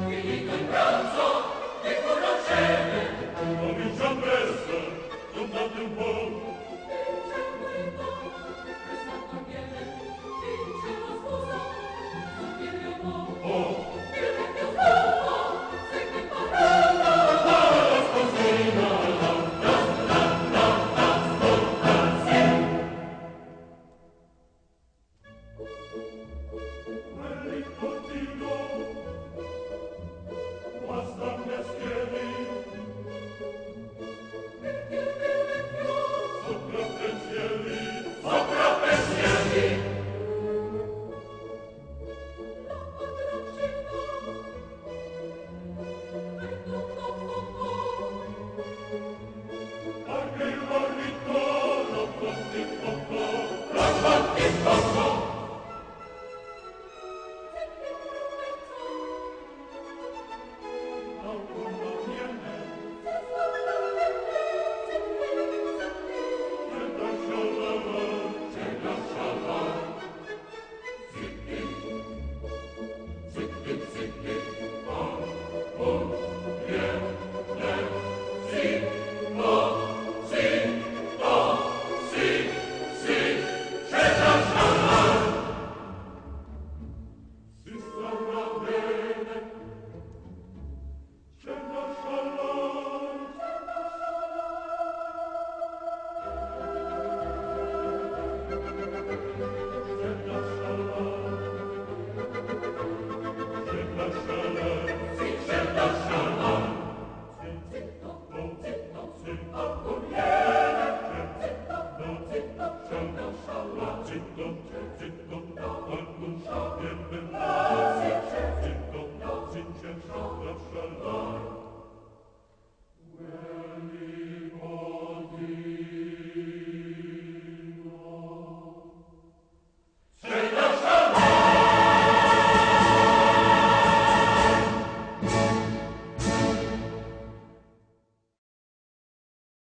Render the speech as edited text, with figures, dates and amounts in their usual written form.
Finito il pranzo, vi conoscete. Comincia presto, contate un po'. Vincendo il po', restato a piede, vince la sposa, sapere un po'. Il vecchio scopo, se che parola. La sposina, quel nipotino, basta mestieri, sopra pensieri, sopra pensieri. Anche il marito lo costi poco, lo costi poco. Autunno viene, c'è la scialala, zitti, zitti, zitti, viene, sì, sì, c'è la scialala. Si starà bene, c'è la scialala. C'è la scialala, c'è la scialala, sì, c'è la scialala. Zitto, zitto, zitto, c'è la scialala, zitto, zitto, alcun scialala, zitto, zitto, c'è la scialala.